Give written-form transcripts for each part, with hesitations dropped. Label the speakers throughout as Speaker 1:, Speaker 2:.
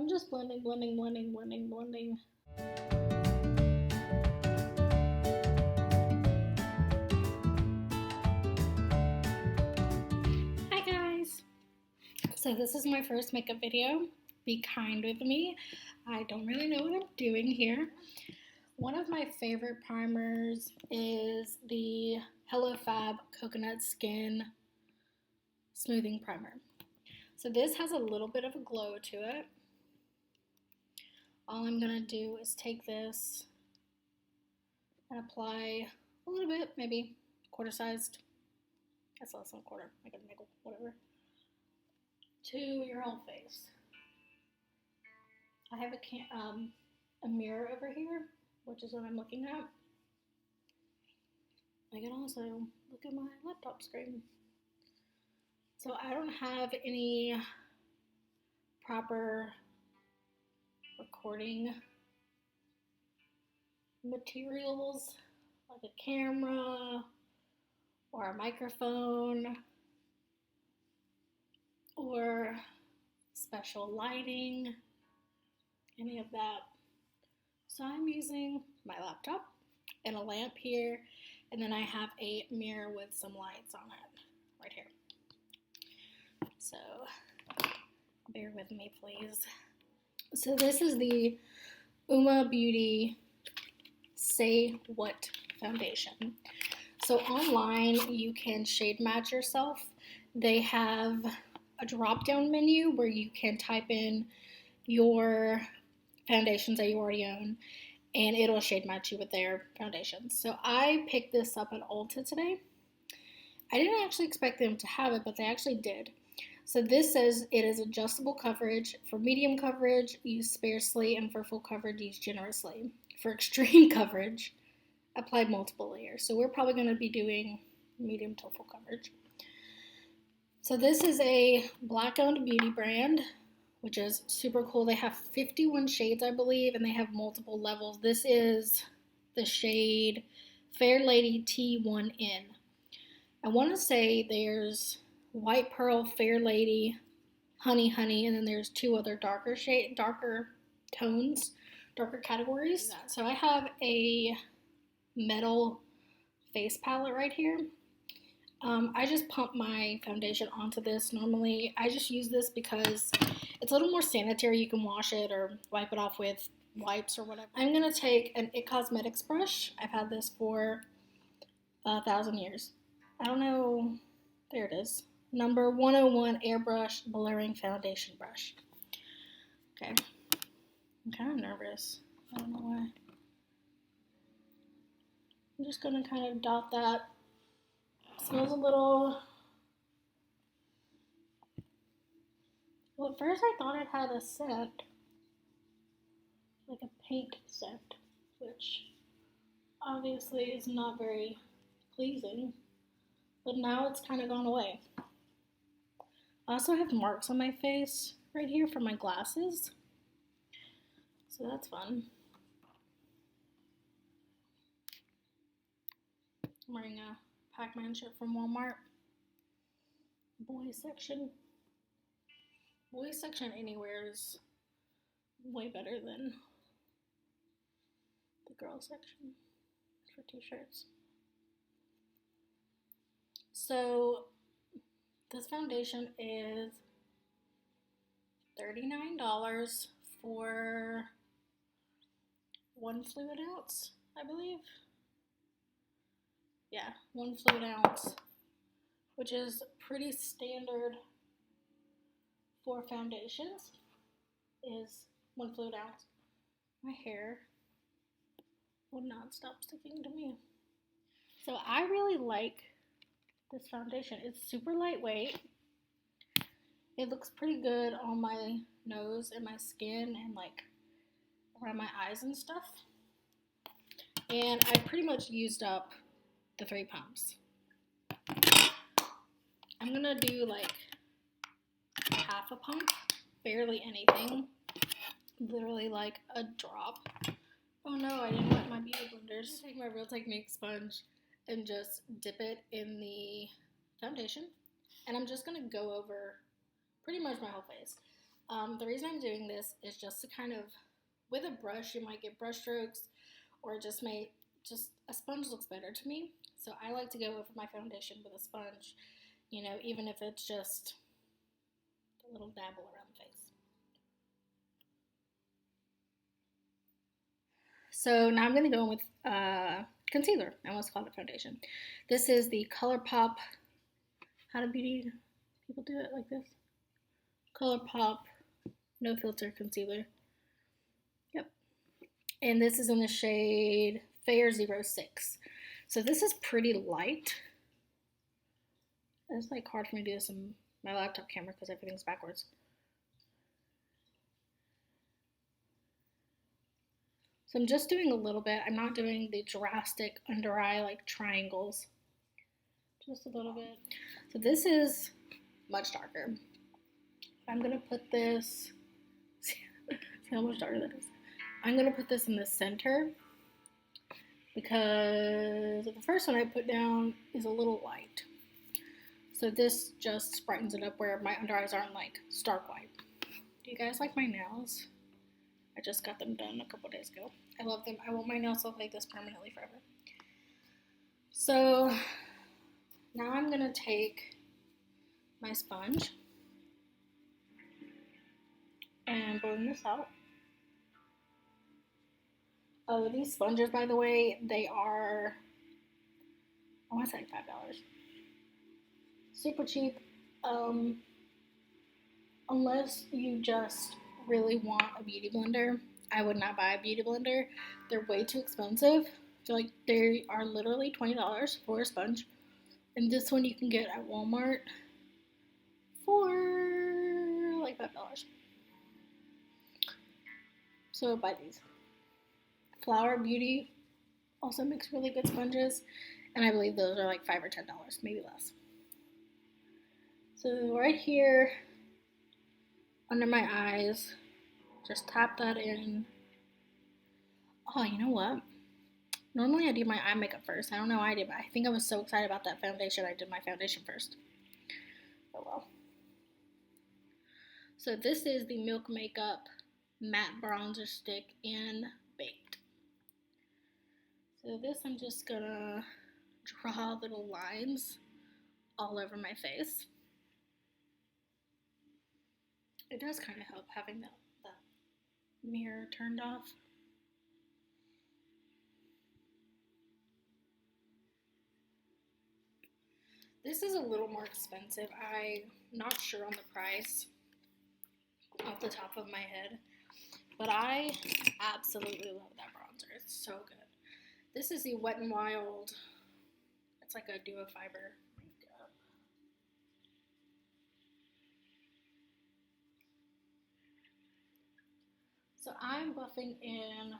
Speaker 1: I'm just blending. Hi guys! So this is my first makeup video. Be kind with me. I don't really know what I'm doing here. One of my favorite primers is the Hello Fab Coconut Skin Smoothing Primer. So this has a little bit of a glow to it. All I'm gonna do is take this and apply a little bit, maybe quarter-sized, that's less than a quarter, like a nickel, whatever, to your whole face. I have a mirror over here, which is what I'm looking at. I can also look at my laptop screen. So I don't have any proper recording materials like a camera or a microphone or special lighting, any of that. So I'm using my laptop and a lamp here, and then I have a mirror with some lights on it right here. So bear with me, please. So this is the Uma Beauty Say What foundation. So online you can shade match yourself. They have a drop down menu where you can type in your foundations that you already own and it'll shade match you with their foundations. So I picked this up at Ulta today. I didn't actually expect them to have it, but they actually did. So this says it is adjustable coverage. For medium coverage, use sparsely, and for full coverage, use generously. For extreme coverage, apply multiple layers. So we're probably going to be doing medium to full coverage. So this is a Black-owned beauty brand, which is super cool. They have 51 shades, I believe, and they have multiple levels. This is the shade Fair Lady T1N. I want to say there's White Pearl, Fair Lady, Honey, and then there's two other darker tones, darker categories. So I have a metal face palette right here. I just pump my foundation onto this. Normally, I just use this because it's a little more sanitary. You can wash it or wipe it off with wipes or whatever. I'm going to take an IT Cosmetics brush. I've had this for 1,000 years. I don't know. There it is. Number 101 Airbrush Blurring Foundation Brush. Okay. I'm kind of nervous. I don't know why. I'm just going to kind of dot that. It smells a little... Well, at first I thought it had a scent. Like a paint scent. Which obviously is not very pleasing. But now it's kind of gone away. I also have marks on my face right here from my glasses. So that's fun. I'm wearing a Pac-Man shirt from Walmart. Boys section. Boys section anywhere is way better than the girls section for t-shirts. So this foundation is $39 for 1 fluid ounce, I believe. Yeah, 1 fluid ounce, which is pretty standard for foundations, is 1 fluid ounce. My hair will not stop sticking to me. So I really like this foundation. It's super lightweight. It looks pretty good on my nose and my skin and like around my eyes and stuff. And I pretty much used up the 3 pumps. I'm gonna do like half a pump, barely anything, literally like a drop. Oh no, I didn't wet my beauty blenders. I'm gonna take my Real Technique sponge and just dip it in the foundation, and I'm just gonna go over pretty much my whole face. The reason I'm doing this is just to kind of, with a brush, you might get brush strokes, or just a sponge looks better to me. So I like to go over my foundation with a sponge, you know, even if it's just a little dabble around the face. So now I'm going to go in with concealer. I almost called it foundation. This is the ColourPop. How do beauty people do it like this? ColourPop No Filter Concealer. Yep. And this is in the shade Fair 06. So this is pretty light. It's like hard for me to do this on my laptop camera because everything's backwards. So I'm just doing a little bit. I'm not doing the drastic under eye like triangles. Just a little bit. So this is much darker. I'm gonna put this, see how much darker that is? I'm gonna put this in the center because the first one I put down is a little light. So this just brightens it up where my under eyes aren't like stark white. Do you guys like my nails? I just got them done a couple days ago. I love them. I want my nails to look like this permanently forever. So now I'm gonna take my sponge and blend this out. Oh, these sponges, by the way, they are, I want to say $5. Super cheap. Unless you just really want a beauty blender, I would not buy a beauty blender. They're way too expensive. I feel like they are literally $20 for a sponge. And this one you can get at Walmart for like $5. So buy these. Flower Beauty also makes really good sponges, and I believe those are like $5 or $10, maybe less. So right here under my eyes, just tap that in. Oh, you know what? Normally I do my eye makeup first. I don't know why I did, but I think I was so excited about that foundation, I did my foundation first. Oh well. So this is the Milk Makeup Matte Bronzer Stick in Baked. So this I'm just gonna draw little lines all over my face. It does kind of help having the mirror turned off. This is a little more expensive. I'm not sure on the price off the top of my head, but I absolutely love that bronzer. It's so good. This is the Wet n Wild. It's like a duo fiber makeup. So I'm buffing in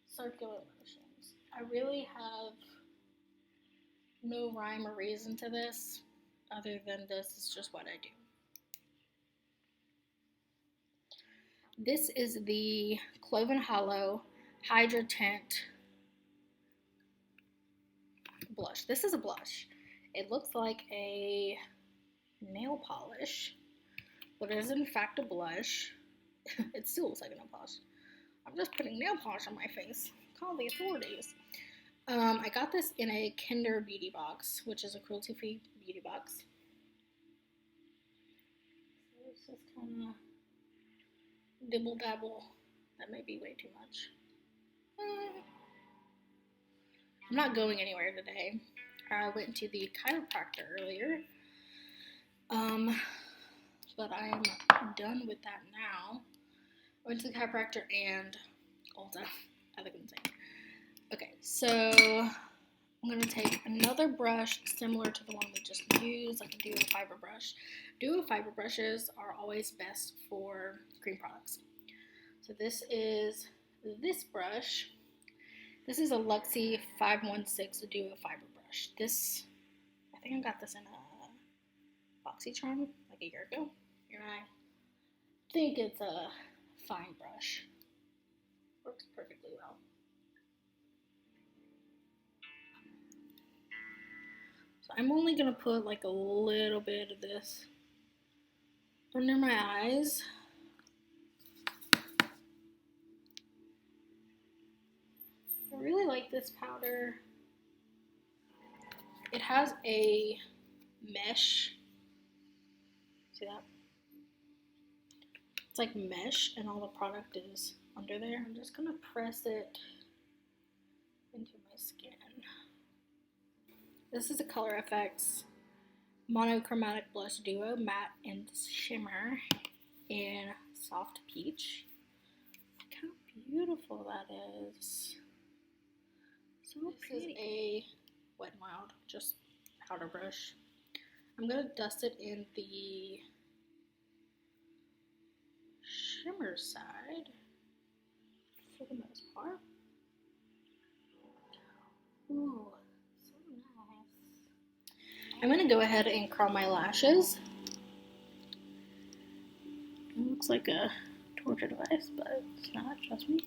Speaker 1: circular motions. I really have no rhyme or reason to this other than this is just what I do. This is the Cloven Hollow Hydra Tint blush. This is a blush. It looks like a nail polish, but it is in fact a blush. It still looks like a nail polish. I'm just putting nail polish on my face. Call the authorities. I got this in a Kinder Beauty box, which is a cruelty-free beauty box. So it's just kind of dibble dabble. That may be way too much. I'm not going anywhere today. I went to the chiropractor earlier. But I am done with that now. I went to the chiropractor and Ulta. I think I'm saying. Okay, so I'm going to take another brush similar to the one we just used, like a duo fiber brush. Duo fiber brushes are always best for cream products. So this is this brush. This is a Luxie 516 duo fiber brush. This, I think I got this in a BoxyCharm like a year ago. And I think it's a fine brush. Works perfectly well. So I'm only going to put like a little bit of this under my eyes. I really like this powder. It has a mesh. See that? It's like mesh and all the product is under there. I'm just gonna press it into my skin. This is a Color FX Monochromatic Blush Duo Matte and Shimmer in Soft Peach. Look how beautiful that is. So pretty. This is a Wet n Wild, just powder brush. I'm gonna dust it in the shimmer side for the most part. Ooh, so nice. I'm gonna go ahead and curl my lashes. It looks like a torture device, but it's not, trust me.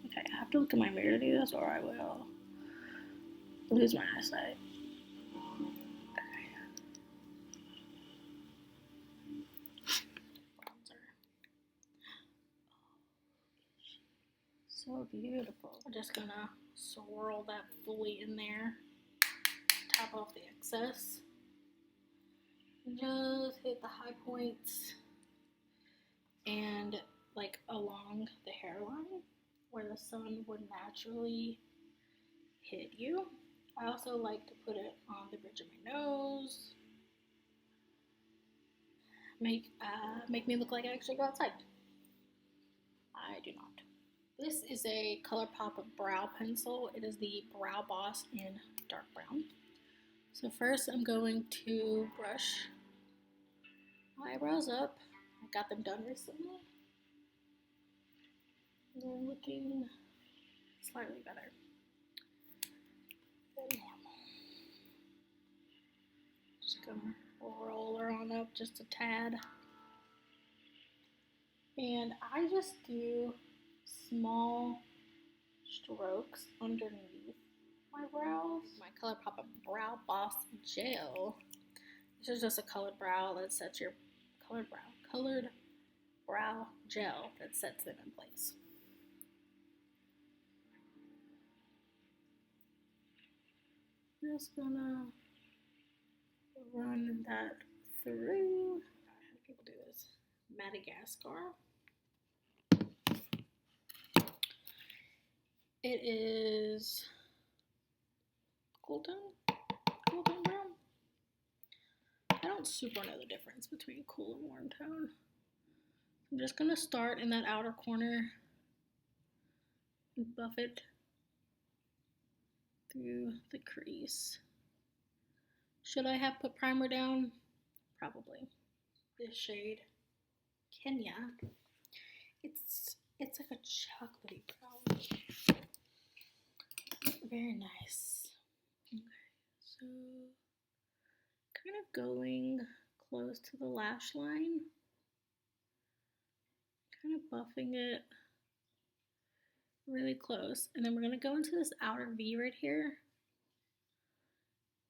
Speaker 1: Okay, I have to look in my mirror to do this or I will lose my eyesight. So beautiful. I'm just gonna swirl that fully in there, tap off the excess, and just hit the high points and like along the hairline where the sun would naturally hit you. I also like to put it on the bridge of my nose, make me look like I actually go outside. I do not. This is a ColourPop brow pencil. It is the Brow Boss in dark brown. So first I'm going to brush my eyebrows up. I got them done recently. They're looking slightly better than normal. Just gonna roll her on up just a tad. And I just do small strokes underneath my brows. My ColourPop Brow Boss Gel. This is just a colored brow that sets your colored brow gel that sets them in place. Just gonna run that through. How do people do this? Madagascar. It is cool tone brown. I don't super know the difference between cool and warm tone. I'm just gonna start in that outer corner and buff it through the crease. Should I have put primer down? Probably. This shade, Kenya. It's like a chocolatey brown. Very nice. Okay, so kind of going close to the lash line. Kind of buffing it really close. And then we're gonna go into this outer V right here.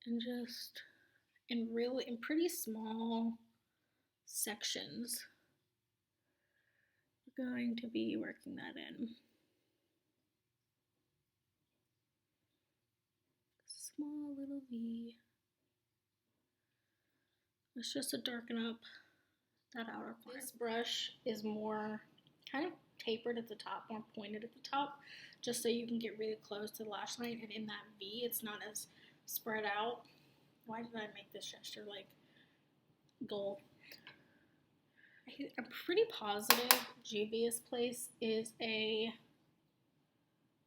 Speaker 1: And just in pretty small sections. We're going to be working that in. Small little V. It's just to darken up that outer corner. This brush is more kind of tapered at the top, more pointed at the top, just so you can get really close to the lash line, and in that V, it's not as spread out. Why did I make this gesture like goal? I'm pretty positive Juvia's Place is a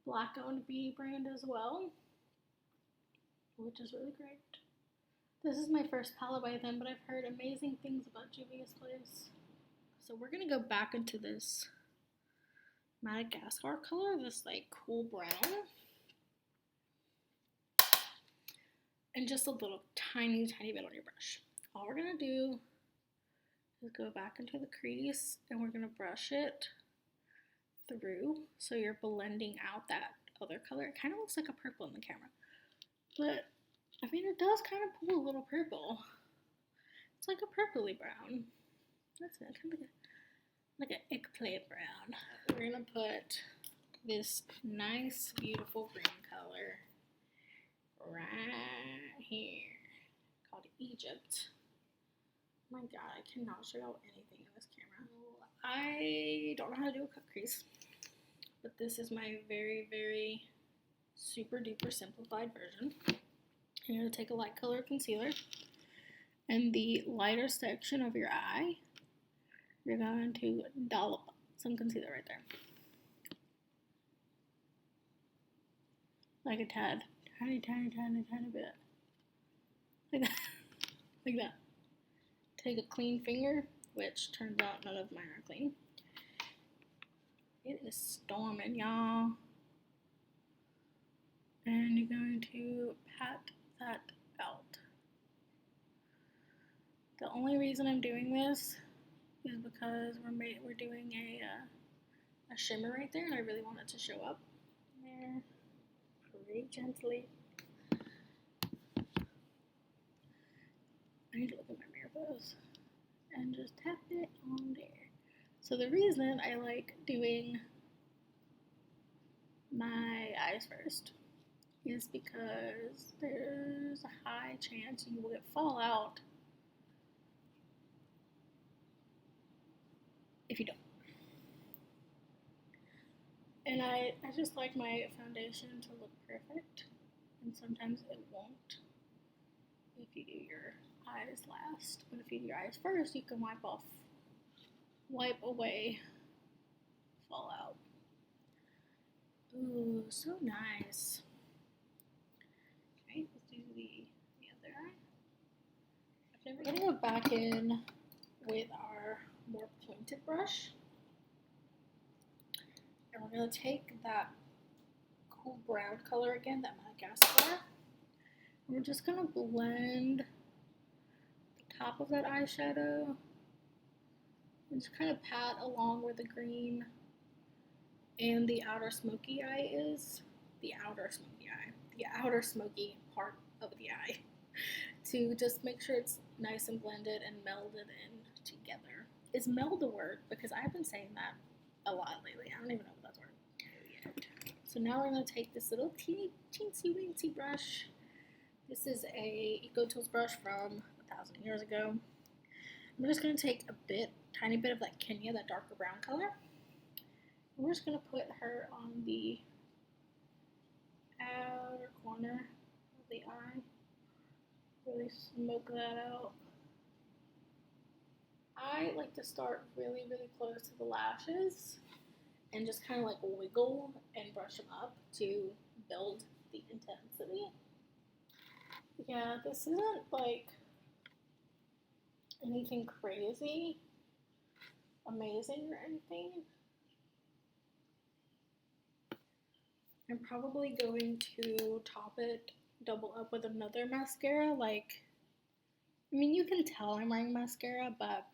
Speaker 1: Black-owned beauty brand as well, which is really great. This is my first palette by them, but I've heard amazing things about Juvia's Place. So we're gonna go back into this Madagascar color, this like cool brown. And just a little tiny bit on your brush. All we're gonna do is go back into the crease and we're gonna brush it through so you're blending out that other color. It kind of looks like a purple in the camera, but I mean it does kind of pull a little purple. It's like a purpley brown. That's it, kind of like an eggplant brown. We're gonna put this nice, beautiful green color right here called Egypt. Oh my god, I cannot show you anything in this camera. I don't know how to do a cut crease, but this is my very, very super duper simplified version. You're going to take a light color concealer, and the lighter section of your eye, you're going to dollop some concealer right there. Like a tad. Tiny, tiny, tiny, tiny bit. Like that. Like that. Take a clean finger, which turns out none of mine are clean. It is storming, y'all. And you're going to pat that out. The only reason I'm doing this is because we're doing a shimmer right there, and I really want it to show up there pretty gently. I need to look at my mirror photos and just tap it on there. So the reason I like doing my eyes first is because there's a high chance you will get fallout if you don't. And I just like my foundation to look perfect, and sometimes it won't if you do your eyes last. But if you do your eyes first, you can wipe away fallout. Ooh, so nice. Okay, let's do the other eye. We're gonna go back in with our more pointed brush. And we're going to take that cool brown color again, that Madagascar. And we're just going to blend the top of that eyeshadow and just kind of pat along where the green and the outer smoky eye is. The outer smoky part of the eye. To just make sure it's nice and blended and melded in together. Is meld a word? Because I've been saying that a lot lately. I don't even know if that's a word yet. So now we're going to take this little teeny weensy brush. This is a Eco Tools brush from 1,000 years ago. I'm just going to take a tiny bit of that Kenya, that darker brown color. And we're just going to put her on the outer corner of the eye. Really smoke that out. I like to start really, really close to the lashes and just kind of like wiggle and brush them up to build the intensity. Yeah, this isn't like anything crazy, amazing or anything. I'm probably going to top it, double up with another mascara. Like, I mean, you can tell I'm wearing mascara, but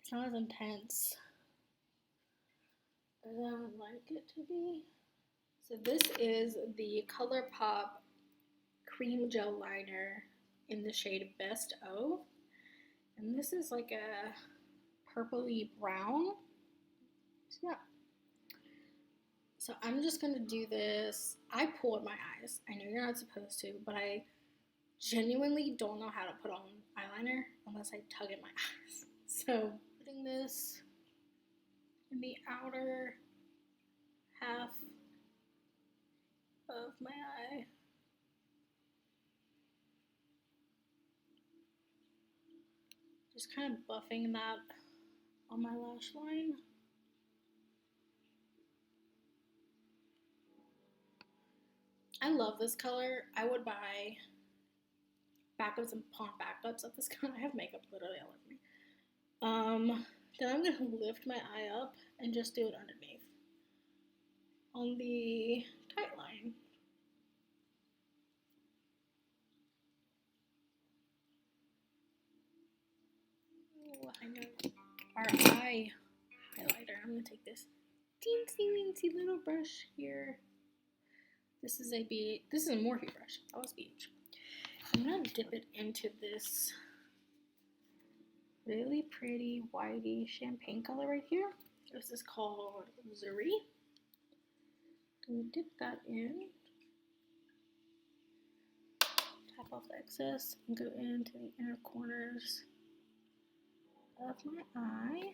Speaker 1: it's not as intense as I would like it to be. So this is the ColourPop Cream Gel Liner in the shade Best O. And this is like a purpley brown. So yeah. So I'm just going to do this. I pulled my eyes. I know you're not supposed to, but I genuinely don't know how to put on eyeliner unless I tug at my eyes. So putting this in the outer half of my eye. Just kind of buffing that on my lash line. I love this color. I would buy backups and pawn backups of this color. I have makeup literally all over me. Then I'm going to lift my eye up and just do it underneath on the tight line. Ooh, I know. Our eye highlighter. I'm going to take this teensy weensy little brush here. This is a Morphe brush. That was beach. I'm going to dip it into this really pretty whitey champagne color right here. This is called Zuri. And dip that in. Tap off the excess and go into the inner corners of my eye.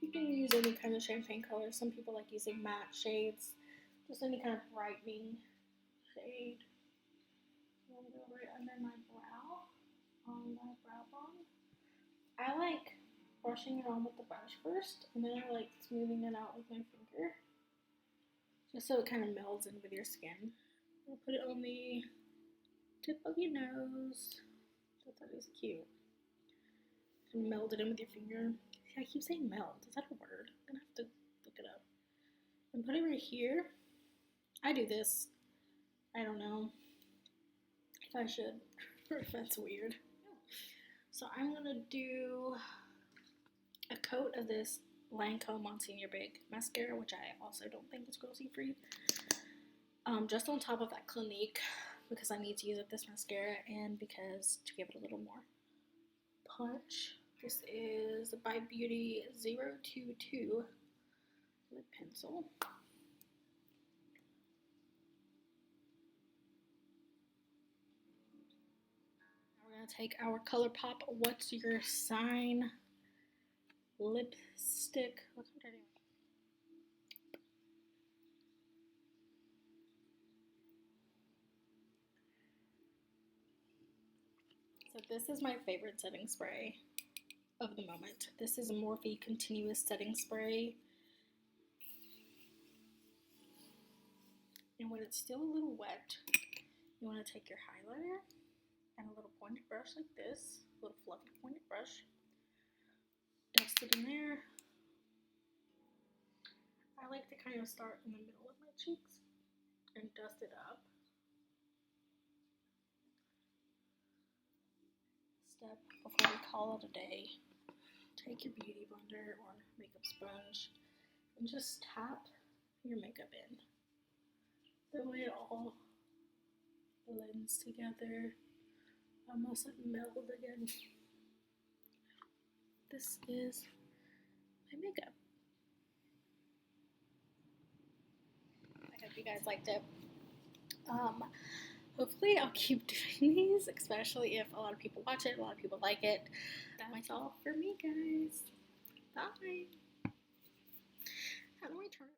Speaker 1: You can use any kind of champagne color. Some people like using matte shades. Just any kind of brightening shade. I'm going to go right under my brow, on my brow bone. I like brushing it on with the brush first, and then I like smoothing it out with my finger. Just so it kind of melds in with your skin. I'll put it on the tip of your nose. That is cute. And meld it in with your finger. I keep saying meld. Is that a word? I'm gonna have to look it up. And put it right here. I do this. I don't know if I should or if that's weird. So I'm gonna do a coat of this Lancome Monsignor Big mascara, which I also don't think is cruelty free. Just on top of that Clinique, because I need to use up this mascara and because to give it a little more punch. This is by Beauty 022 lip pencil. Now we're going to take our ColourPop What's Your Sign lipstick. What's what I doing? So this is my favorite setting spray of the moment. This is Morphe Continuous Setting Spray. And when it's still a little wet, you want to take your highlighter and a little pointed brush like this, a little fluffy pointed brush, dust it in there. I like to kind of start in the middle of my cheeks and dust it up. Step before we call it a day. Take your beauty blender or makeup sponge and just tap your makeup in. That way it all blends together, almost like meld again. This is my makeup. I hope you guys liked it. Hopefully I'll keep doing these, especially if a lot of people watch it, a lot of people like it. That's all for me, guys. Bye. How do I turn it?